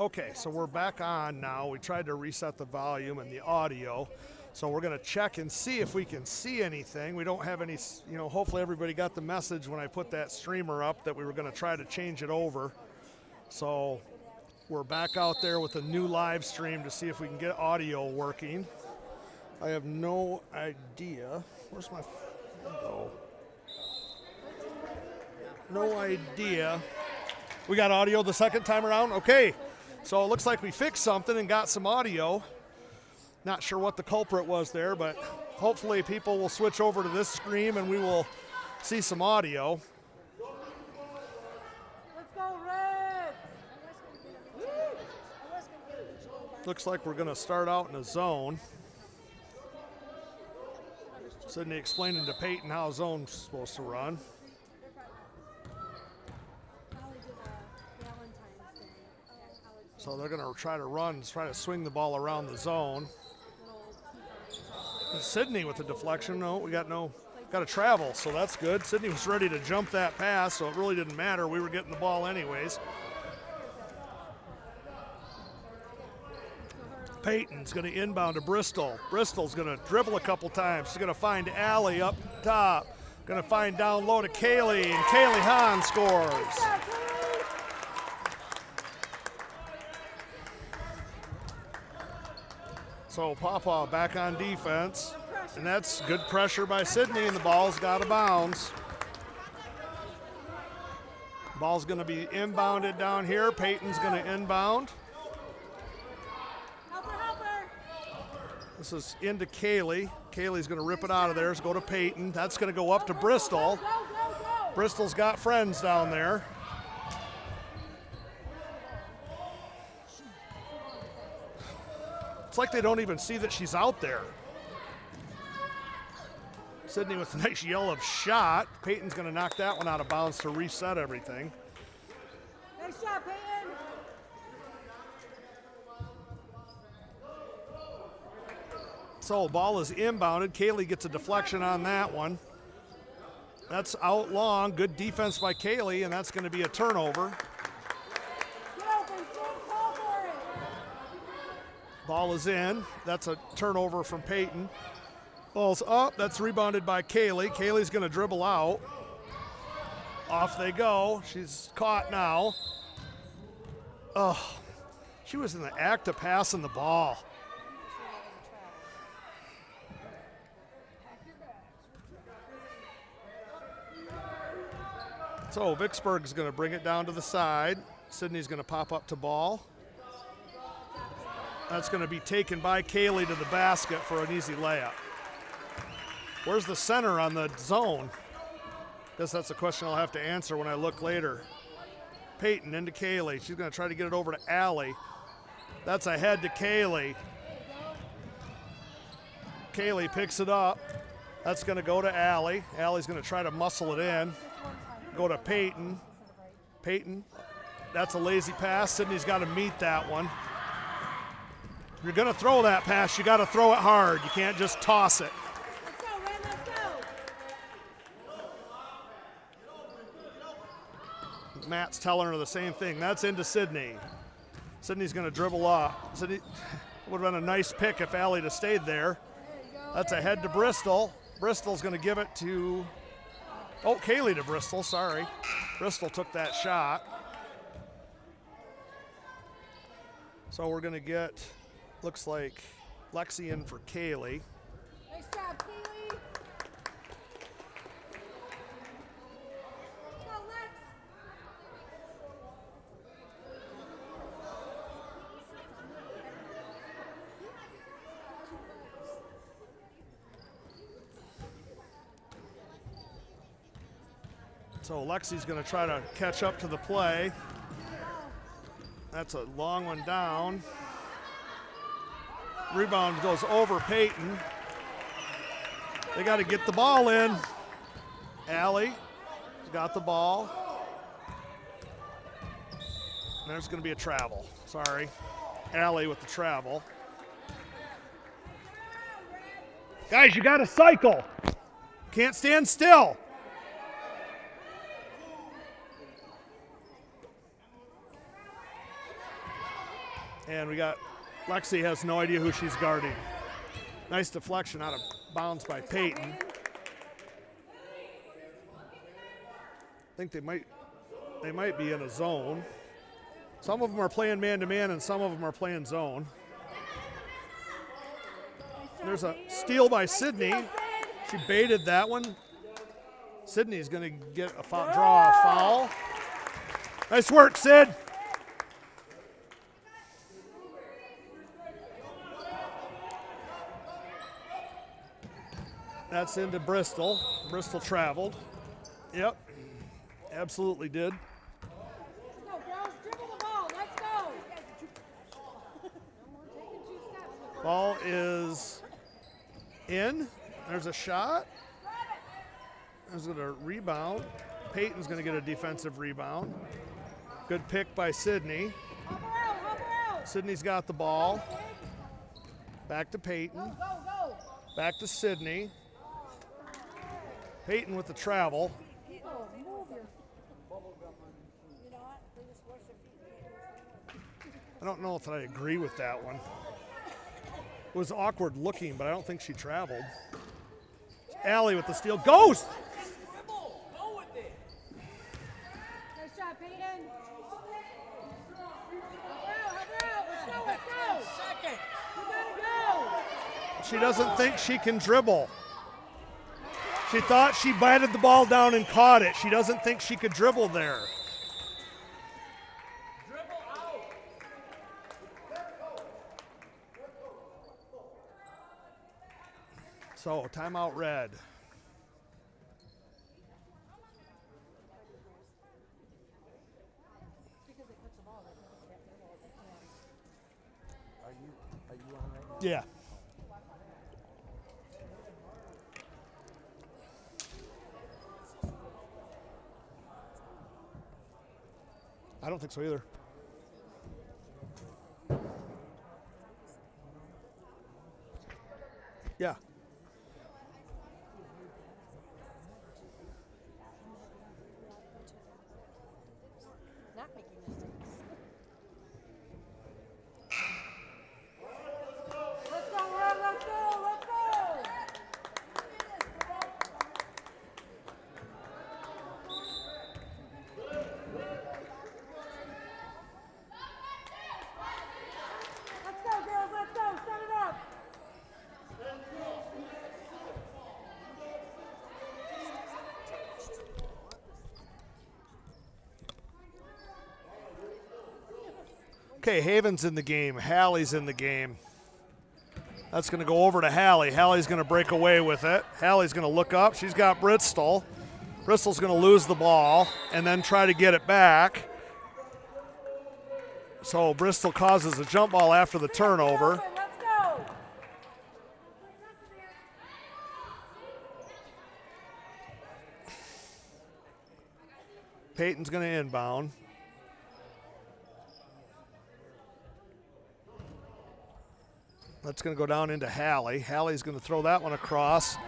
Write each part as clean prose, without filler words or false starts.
Okay, so we're back on now. We tried to reset the volume and the audio. So we're going to check and see if we can see anything. We don't have any, hopefully everybody got the message when I put that streamer up that we were going to try to change it over. So we're back out there with a new live stream to see if we can get audio working. I have no idea. Where's my oh. No idea. We got audio the second time around? Okay. So it looks like we fixed something and got some audio. Not sure what the culprit was there, but hopefully people will switch over to this stream and we will see some audio. Let's go, Red! Looks like we're going to start out in a zone. Sydney explaining to Peyton how a zone's supposed to run. So they're going to try to swing the ball around the zone. And Sydney with the deflection. No, we got to travel, so that's good. Sydney was ready to jump that pass, so it really didn't matter. We were getting the ball anyways. Peyton's going to inbound to Bristol. Bristol's going to dribble a couple times. She's going to find Allie up top. Going to find down low to Kaylee, and Kaylee Hahn scores. So Paw Paw back on defense, and that's good pressure by Sydney, and the ball's got to bounce. Ball's going to be inbounded down here. Peyton's going to inbound. This is into Kaylee. Kaylee's going to rip it out of there. Go to Peyton. That's going to go up to Bristol. Bristol's got friends down there. It's like they don't even see that she's out there. Sydney with a nice yell of shot. Peyton's going to knock that one out of bounds to reset everything. Nice shot, Peyton. So ball is inbounded. Kaylee gets a deflection on that one. That's out long. Good defense by Kaylee, and that's going to be a turnover. Ball is in. That's a turnover from Peyton. Ball's up. That's rebounded by Kaylee. Kaylee's going to dribble out. Off they go. She's caught now. Oh, she was in the act of passing the ball. So Vicksburg's going to bring it down to the side. Sydney's going to pop up to ball. That's going to be taken by Kaylee to the basket for an easy layup. Where's the center on the zone? Guess that's a question I'll have to answer when I look later. Peyton into Kaylee. She's going to try to get it over to Allie. That's ahead to Kaylee. Kaylee picks it up. That's going to go to Allie. Allie's going to try to muscle it in. Go to Peyton. Peyton. That's a lazy pass. Sydney's got to meet that one. If you're going to throw that pass, you got to throw it hard. You can't just toss it. Let's go, Red, let's go. Matt's telling her the same thing. That's into Sydney. Sydney's going to dribble up. Sydney would have been a nice pick if Allie had stayed there. That's ahead to Bristol. Bristol's going to give it to, Kaylee to Bristol, sorry. Bristol took that shot. So we're going to get, looks like Lexi in for Kaylee. Nice job, Kaylee. Go, Lex. So Lexi's going to try to catch up to the play. That's a long one down. Rebound goes over Peyton. They got to get the ball in. Allie got the ball. There's going to be a travel. Sorry. Allie with the travel. Guys, you got to cycle. Can't stand still. And we got Lexi has no idea who she's guarding. Nice deflection out of bounds by Peyton. I think they might be in a zone. Some of them are playing man-to-man and some of them are playing zone. There's a steal by Sydney. She baited that one. Sydney's going to get a foul, draw a foul. Nice work, Sid. That's into Bristol. Bristol traveled. Yep, absolutely did. Let's go, girls. Dribble the ball. Let's go. Taking 2 steps. Ball is in. There's a shot. There's going to rebound. Peyton's going to get a defensive rebound. Good pick by Sydney. Help her out. Help her out. Sydney's got the ball. Back to Peyton. Go, go, go. Back to Sydney. Peyton with the travel. People, move your. You know what? They just wash their feet. I don't know if I agree with that one. It was awkward looking, but I don't think she traveled. Allie with the steal. Goes! Nice shot, Peyton. Help her out. Let's go, let's go. Second. You gotta go. She doesn't think she can dribble. She thought she batted the ball down and caught it. She doesn't think she could dribble there. Dribble out. So, timeout red. Are you on right now? Yeah. I don't think so either. Yeah. Not making mistakes. Let's go, Red. Let's go. Let's go. Let's go, girls. Let's go. Set it up. Okay, Haven's in the game. Hallie's in the game. That's going to go over to Hallie. Hallie's going to break away with it. Hallie's going to look up. She's got Bristol. Bristol's going to lose the ball and then try to get it back. So Bristol causes a jump ball after the turnover. Let's go. Peyton's going to inbound. That's going to go down into Hallie. Hallie's going to throw that one across.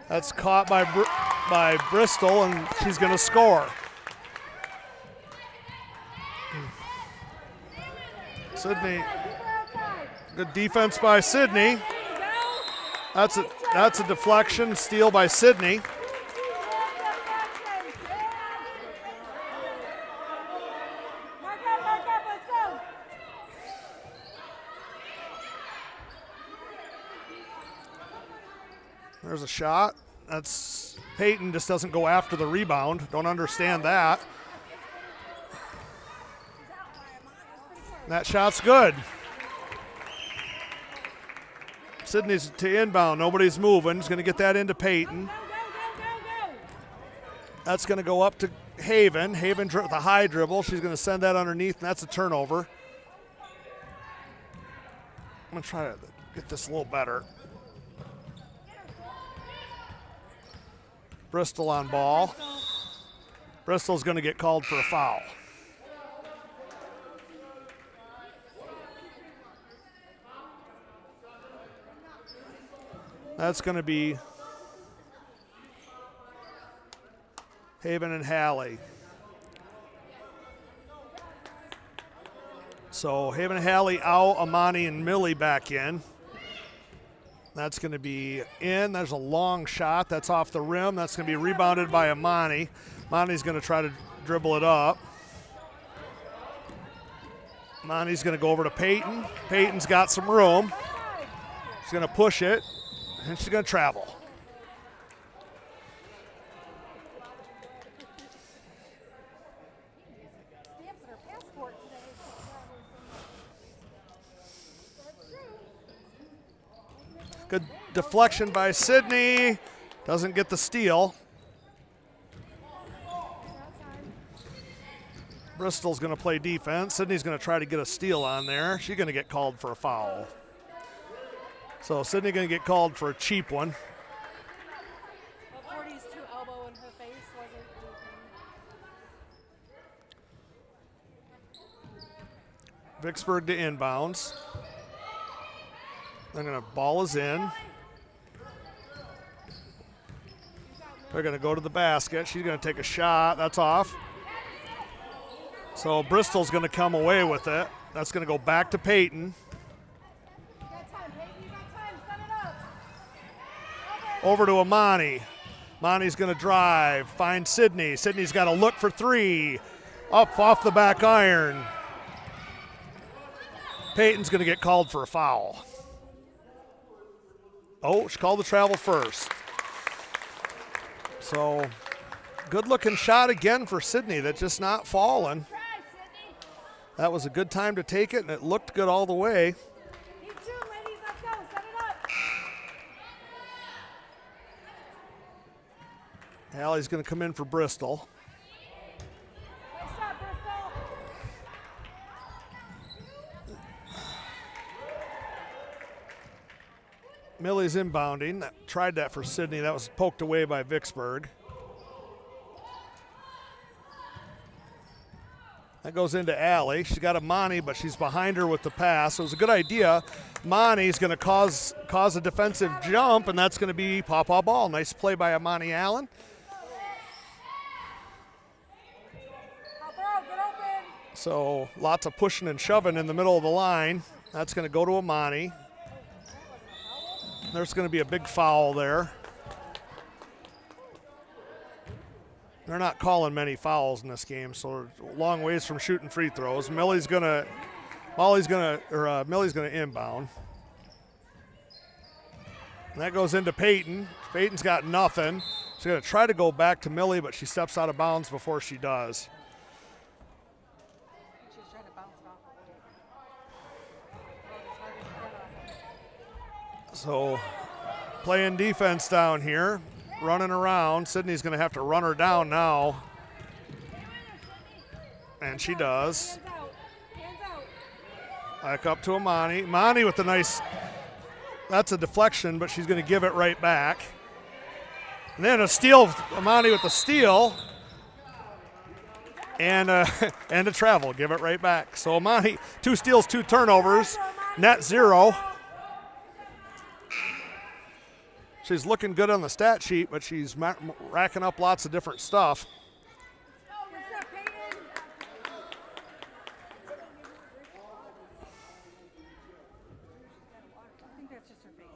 That's caught by Bristol, and she's going to score. Sydney, Keep her outside. good defense by Sydney. There you go. That's a deflection, steal by Sydney. Mark up, let's go. There's a shot. That's Peyton just doesn't go after the rebound. Don't understand that. That shot's good. Sydney's to inbound. Nobody's moving. He's going to get that into Peyton. Go. That's going to go up to Haven. Haven with a high dribble. She's going to send that underneath, and that's a turnover. I'm going to try to get this a little better. Bristol on ball. Bristol's going to get called for a foul. That's going to be Haven and Hallie. So Haven Halley out, Amani and Millie back in. That's going to be in. There's a long shot. That's off the rim. That's going to be rebounded by Amani. Amani's going to try to dribble it up. Amani's going to go over to Peyton. Peyton's got some room. She's going to push it, and she's going to travel. Good deflection by Sydney. Doesn't get the steal. Bristol's going to play defense. Sydney's going to try to get a steal on there. She's going to get called for a foul. So Sydney going to get called for a cheap one. But 40's two elbow in her face wasn't Vicksburg to inbounds. They're going to ball is in. They're going to go to the basket. She's going to take a shot. That's off. So Bristol's going to come away with it. That's going to go back to Peyton. Over to Amani. Amani's going to drive. Find Sydney. Sydney's got to look for three. Up off the back iron. Peyton's going to get called for a foul. Oh, she called the travel first. So, good-looking shot again for Sydney. That's just not falling. That was a good time to take it, and it looked good all the way. Allie's going to come in for Bristol. Millie's inbounding. Tried that for Sydney. That was poked away by Vicksburg. That goes into Allie. She's got Amani, but she's behind her with the pass. So it was a good idea. Amani's going to cause a defensive jump, and that's going to be Paw Paw ball. Nice play by Amani Allen. So lots of pushing and shoving in the middle of the line. That's going to go to Amani. There's going to be a big foul there. They're not calling many fouls in this game, so we're a long ways from shooting free throws. Millie's going to inbound. And that goes into Peyton. Peyton's got nothing. She's going to try to go back to Millie, but she steps out of bounds before she does. So playing defense down here, running around. Sydney's going to have to run her down now. And she does. Back up to Amani. Amani with the nice, that's a deflection, but she's going to give it right back. And then a steal, Amani with the steal. And a travel, give it right back. So Amani, 2 steals, 2 turnovers, net 0. She's looking good on the stat sheet, but she's racking up lots of different stuff. I think that's just her face.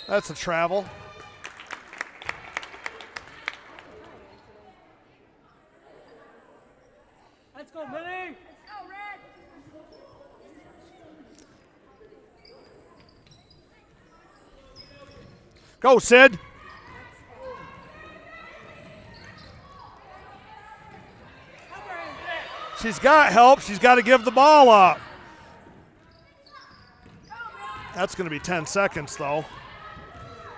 That's a travel. Let's go, Millie! Let's go, Red! Go, Sid. She's got help. She's got to give the ball up. That's going to be 10 seconds, though.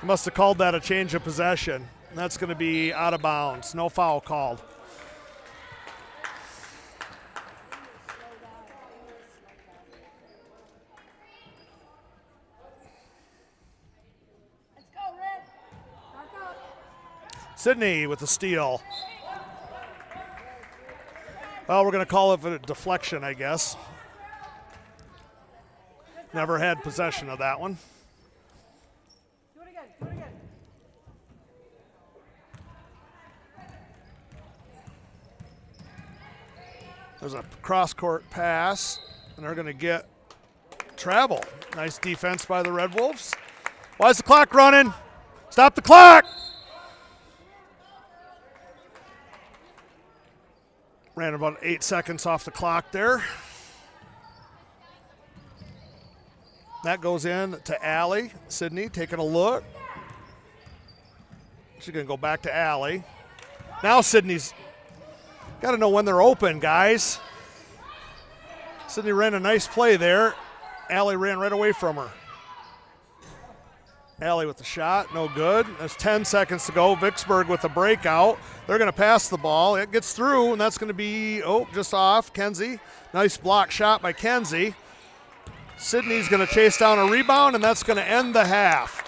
Must have called that a change of possession. That's going to be out of bounds. No foul called. Sydney with the steal. Well, we're going to call it a deflection, I guess. Never had possession of that one. Do it again. Do it again. There's a cross-court pass, and they're going to get travel. Nice defense by the Red Wolves. Why is the clock running? Stop the clock! Ran about 8 seconds off the clock there. That goes in to Allie. Sydney taking a look. She's going to go back to Allie. Now Sydney's got to know when they're open, guys. Sydney ran a nice play there. Allie ran right away from her. Allie with the shot, no good. There's 10 seconds to go. Vicksburg with a breakout. They're going to pass the ball. It gets through, and that's going to be, just off. Kenzie. Nice block shot by Kenzie. Sydney's going to chase down a rebound, and that's going to end the half.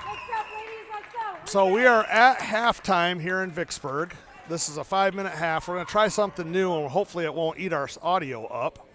Let's go, ladies. Let's go. So we are at halftime here in Vicksburg. This is a 5-minute half. We're going to try something new, and hopefully it won't eat our audio up.